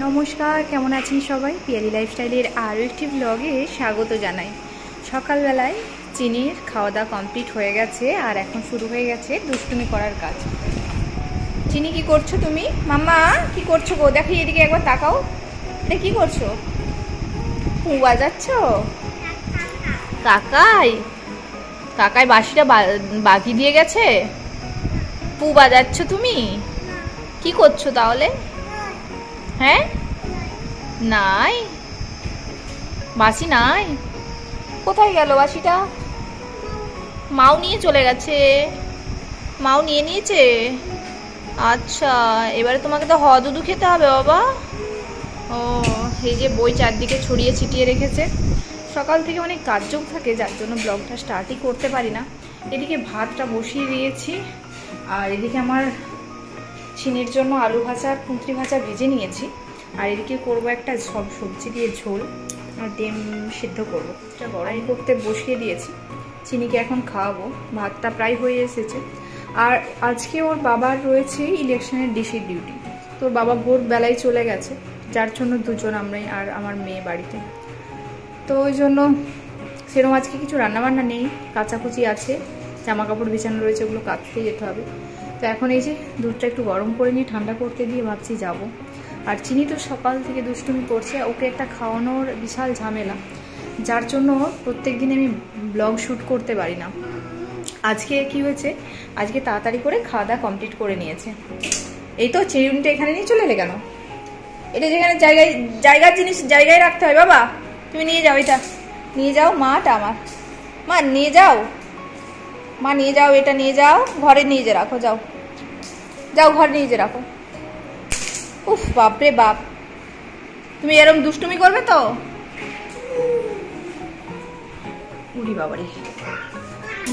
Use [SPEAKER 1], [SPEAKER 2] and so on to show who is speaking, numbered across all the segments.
[SPEAKER 1] নমস্কার, কেমন আছেন সবাই? পিয়ালি লাইফস্টাইলের আরও একটি ব্লগে স্বাগত জানাই। সকালবেলায় চিনির খাওয়া দাওয়া কমপ্লিট হয়ে গেছে আর এখন শুরু হয়ে গেছে দুষ্টুমি করার কাজ। চিনি কি করছো তুমি? মাম্মা কি করছো গো? দেখো এদিকে একবার তাকাও। এটা কি করছো? পু বাজাচ্ছ? কাকাই কাকাই বাঁশিটা বাজি দিয়ে গেছে? পু বাজাচ্ছ তুমি? কি করছো তাহলে? হ্যাঁ, নাই বাঁশি নাই। কোথায় গেল বাঁশিটা? মাও নিয়ে চলে গেছে। মাও নিয়ে নিয়েছে। আচ্ছা, এবারে তোমাকে তো দুধু খেতে হবে বাবা। ও, এই যে বই চারদিকে ছড়িয়ে ছিটিয়ে রেখেছে। সকাল থেকে অনেক কাজযোগ থাকে, যার জন্য ব্লগটা স্টার্টই করতে পারি না। এদিকে ভাতটা বসিয়ে দিয়েছি আর এদিকে আমার চিনির জন্য আলু ভাজা আর পুঁতরি ভাজা ভেজে নিয়েছি। আর এদিকে করবো একটা সব সবজি দিয়ে ঝোল আর ডিম সিদ্ধ করবো। এটা গরম করতে বসিয়ে দিয়েছি, চিনিকে এখন খাওয়াবো। ভাতটা প্রায় হয়ে এসেছে। আর আজকে ওর বাবার রয়েছে ইলেকশনের ডিসির ডিউটি। তো ওর বাবা ভোর বেলায় চলে গেছে, যার জন্য দুজন আমরাই আর আমার মেয়ে বাড়িতে। তো ওই জন্য সেরকম আজকে কিছু রান্নাবান্না নেই, কাচাকুচি আছে, জামা কাপড় বিছানো রয়েছে, ওগুলো কাচতে যেতে হবে। তো এখন এই যে দুধটা একটু গরম করে নিয়ে ঠান্ডা করতে দিয়ে ভাবছি যাব। আর চিনি তো সকাল থেকে দুষ্টুমি করছে, ওকে একটা খাওয়ানোর বিশাল ঝামেলা, যার জন্য প্রত্যেক দিন আমি ব্লগ শ্যুট করতে পারি না। আজকে কি হয়েছে, আজকে তাড়াতাড়ি করে খাওয়া দাওয়া কমপ্লিট করে নিয়েছে। এই তো চিরুনিটা এখানে নিয়ে চলে এলে কেন? এটা যেখানে জায়গার জিনিস জায়গায় রাখতে হয় বাবা। তুমি নিয়ে যাও, এটা নিয়ে যাও। মাটা আমার মা নিয়ে যাও, মা নিয়ে যাও, এটা নিয়ে যাও, ঘরে নিয়ে যে রাখো। যাও যাও, ঘরে নিয়ে যে রাখো। উফ বাপরে বাপ, তুমি এরকম দুষ্টুমি করবে তো? উড়ি বাবারে,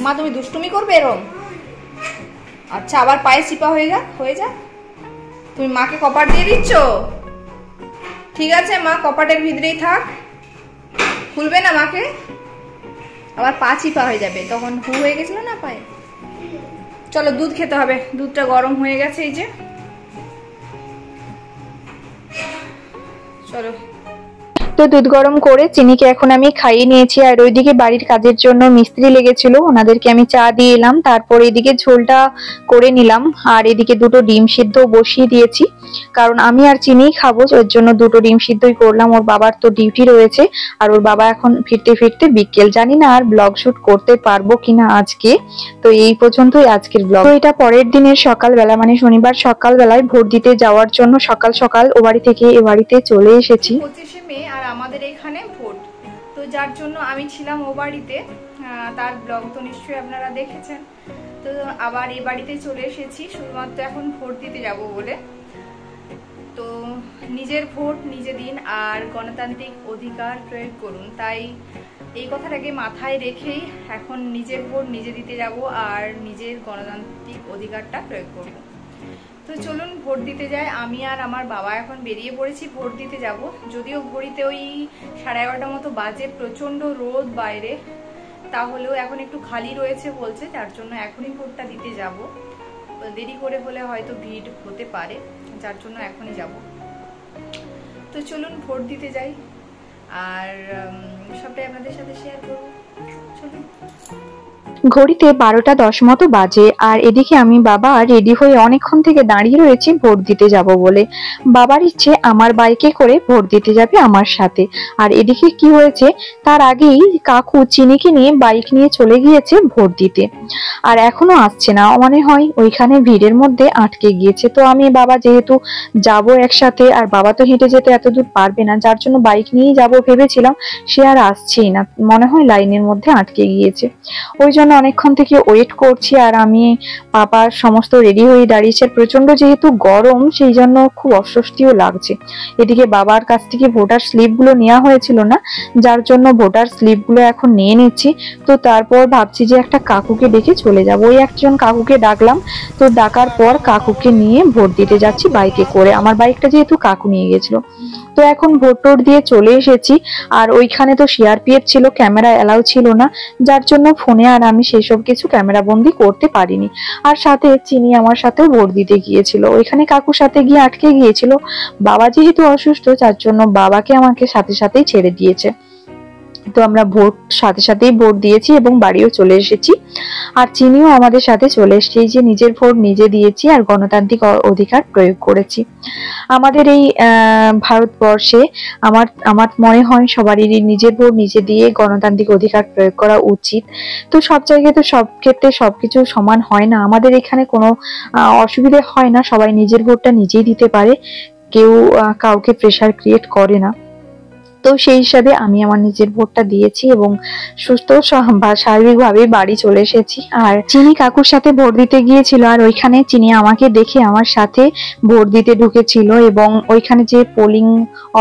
[SPEAKER 1] মা তুমি দুষ্টুমি করবে এরকম? আচ্ছা, আবার পায়ে চিপা হয়ে যা। তুমি মাকে কপাট দিয়ে দিচ্ছ? ঠিক আছে, মা কপাটের ভিতরেই থাক, খুলবে না মাকে। আবার পা চিপা হয়ে যাবে, তখন হু হয়ে গেছিল না পায়ে। চলো দুধ খেতে হবে, দুধটা গরম হয়ে গেছে। এই যে চলো। তো দুধ গরম করে চিনিকে এখন আমি খাইয়ে নিয়েছি। আর ওইদিকে বাড়ির কাজের জন্য মিস্ত্রি লেগেছিল, ওনাদেরকে আমি চা দিয়ে এলাম। তারপর এদিকে ঝোলটা করে নিলাম। আর এদিকে দুটো ডিম সিদ্ধ বসিয়ে দিয়েছি, কারণ আমি আর চিনি খাবো, ওর জন্য দুটো ডিম সিদ্ধই করলাম। ওর বাবার তো ডিউটি রয়েছে, আর ওর বাবা এখন ফিরতে ফিরতে বিকেল। জানি না আর ব্লগ শুট করতে পারবো কিনা আজকে। তো এই পর্যন্তই আজকের ব্লগ। তো এটা পরের দিনের সকালবেলা, মানে শনিবার সকালবেলায় ভোট দিতে যাওয়ার জন্য সকাল সকাল ও বাড়ি থেকে এ বাড়িতে চলে এসেছি। 25শে মে আর আমাদের এখানে ভোট, তো যার জন্য আমি ছিলাম ও বাড়িতে। তার ব্লগ তো নিশ্চয়ই আপনারা দেখেছেন। তো আবার এ বাড়িতে চলে এসেছি শুধুমাত্র এখন ভোট দিতে যাব বলে। তো নিজের ভোট নিজে দিন আর গণতান্ত্রিক অধিকার প্রয়োগ করুন, তাই এই কথাটাকে মাথায় রেখেই এখন নিজের ভোট নিজে দিতে যাব আর নিজের গণতান্ত্রিক অধিকারটা প্রয়োগ করব। তো চলুন ভোট দিতে যাই। আমি আর আমার বাবা এখন বেরিয়ে পড়েছি ভোট দিতে যাব। যদিও ঘড়িতে ওই 11:30 মতো বাজে, প্রচন্ড রোদ বাইরে, তাহলেও এখন একটু খালি রয়েছে বলছে, যার জন্য এখনই ভোটটা দিতে যাব। দেরি করে হলে হয়তো ভিড় হতে পারে, যার জন্য এখনই যাব। তো চলুন ভোট দিতে যাই আর সবটাই আপনাদের সাথে শেয়ার করব। চলুন। ঘড়িতে 12:10 মতো বাজে। আর এদিকে আমি বাবা রেডি হয়ে অনেকক্ষণ থেকে দাঁড়িয়ে রয়েছি ভোট দিতে যাব বলে। বাবার ইচ্ছে আমার বাইকে করে ভোট দিতে যাবে আমার সাথে। আর এদিকে কি হয়েছে, তার আগেই কাকু চিনিকে নিয়ে বাইক নিয়ে চলে গিয়েছে ভোট দিতে, আর এখনো আসছে না। মনে হয় ওইখানে ভিড়ের মধ্যে আটকে গিয়েছে। তো আমি বাবা যেহেতু যাব একসাথে, আর বাবা তো হেঁটে যেতে এত দূর পারবে না, যার জন্য বাইক নিয়েই যাব ভেবেছিলাম। সে আর আসছেই না, মনে হয় লাইনের মধ্যে আটকে গিয়েছে। ওই জন্য অনেকক্ষণ থেকে ওয়েট করছি। আর আমি বাবার সমস্ত রেডি হয়ে দাঁড়িয়েছে। প্রচন্ড যেহেতু গরম, সেই জন্য খুব অস্বস্তিও লাগছে। এদিকে বাবার কাছ থেকে ভোটার স্লিপ গুলো নেওয়া হয়েছিল না, যার জন্য ভোটার স্লিপ গুলো এখন নিয়ে নিচ্ছি। তো তারপর ভাবছি যে একটা কাকুকে ডেকে চলে যাব। ওই একজন কাকুকে ডাকলাম। তো ডাকার পর কাকুকে নিয়ে ভোট দিতে যাচ্ছি বাইকে করে। আমার বাইকটা যেহেতু কাকু নিয়ে গেছিল। তো এখন ভোট টোট দিয়ে চলে এসেছি। আর ওইখানে তো সিআরপিএফ ছিল, ক্যামেরা এলাও ছিল না, যার জন্য ফোনে আর আমি সেসব কিছু ক্যামেরা বন্দি করতে পারিনি। আর সাথে চিনি আমার সাথেও ভোট দিতে গিয়েছিল, ওইখানে কাকুর সাথে গিয়ে আটকে গিয়েছিল। বাবা যেহেতু অসুস্থ, যার জন্য বাবাকে আমাকে সাথে সাথেই ছেড়ে দিয়েছে। তো আমরা ভোট সাথে সাথেই ভোট দিয়েছি এবং বাড়িও চলে এসেছি। আর চিনিও আমাদের সাথে চলে এসেছে। এই যে নিজের ভোট নিজে দিয়েছি আর গণতান্ত্রিক অধিকার প্রয়োগ করেছি। আমাদের এই ভারতবর্ষে আমার আমার মনে হয় সবারই নিজের ভোট নিজে দিয়ে গণতান্ত্রিক অধিকার প্রয়োগ করা উচিত। তো সব জায়গায় তো সব ক্ষেত্রে সবকিছু সমান হয় না, আমাদের এখানে কোনো অসুবিধা হয় না, সবাই নিজের ভোটটা নিজেই দিতে পারে, কেউ কাউকে প্রেসার ক্রিয়েট করে না। তো সেই হিসাবে আমি আমার নিজের ভোটটা দিয়েছি এবং সুস্থ স্বাভাবিকভাবে বাড়ি চলে এসেছি। আর চিনি কাকুর সাথে ভোট দিতে গিয়েছিল, আর ওইখানে চিনি আমাকে দেখে আমার সাথে ভোট দিতে ঢুকেছিল। এবং ওইখানে যে পোলিং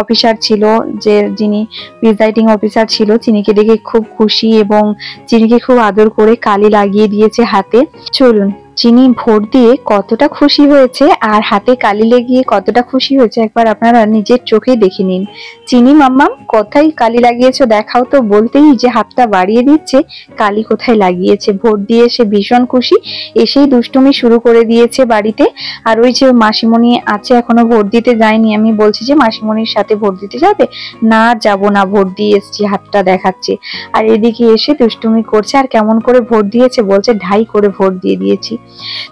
[SPEAKER 1] অফিসার ছিল, যে যিনি প্রিজাইডিং অফিসার ছিল, চিনিকে দেখে খুব খুশি এবং চিনিকে খুব আদর করে কালি লাগিয়ে দিয়েছে হাতে। চলুন চিনি ভোট দিয়ে কতটা খুশি হয়েছে আর হাতে কালি লেগিয়ে কতটা খুশি হয়েছে একবার আপনারা নিজের চোখে দেখে নিন। চিনি মাম্মাম কোথায় কালি লাগিয়েছো দেখাও তো, বলতেই যে হাতটা বাড়িয়ে দিচ্ছে কালি কোথায় লাগিয়েছে। ভোট দিয়ে সে ভীষণ খুশি, এসেই দুষ্টুমি শুরু করে দিয়েছে বাড়িতে। আর ওই যে মাসিমণি আছে এখনো ভোট দিতে যায়নি, আমি বলছি যে মাসিমণির সাথে ভোট দিতে যাবে, না যাব না, ভোট দিয়ে এসছি, হাতটা দেখাচ্ছে। আর এদিকে এসে দুষ্টুমি করছে আর কেমন করে ভোট দিয়েছে বলছে ঢাই করে ভোট দিয়ে দিয়েছি।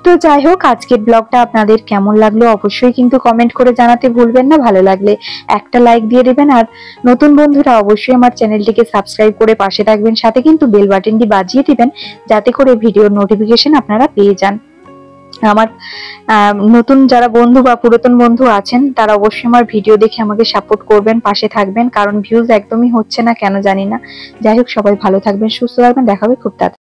[SPEAKER 1] তো যাই হোক, আজকের ব্লগটা আপনাদের কেমন লাগলো অবশ্যই কিন্তু কমেন্ট করে জানাতে ভুলবেন না। ভালো লাগলে একটা লাইক দিয়ে দেবেন, আর নতুন বন্ধুরা অবশ্যই আমার চ্যানেলটিকে সাবস্ক্রাইব করে পাশে থাকবেন, সাথে কিন্তু বেল বাটনটি বাজিয়ে দিবেন যাতে করে ভিডিওর নোটিফিকেশন আপনারা পেয়ে যান। আমার নতুন যারা বন্ধু বা পুরাতন বন্ধু আছেন তারা অবশ্যই আমার ভিডিও দেখে আমাকে সাপোর্ট করবেন, পাশে থাকবেন, কারণ ভিউজ একদমই হচ্ছে না কেন জানি না। যাই হোক, সবাই ভালো থাকবেন, সুস্থ থাকবেন, দেখা হবে খুব তাড়াতাড়ি।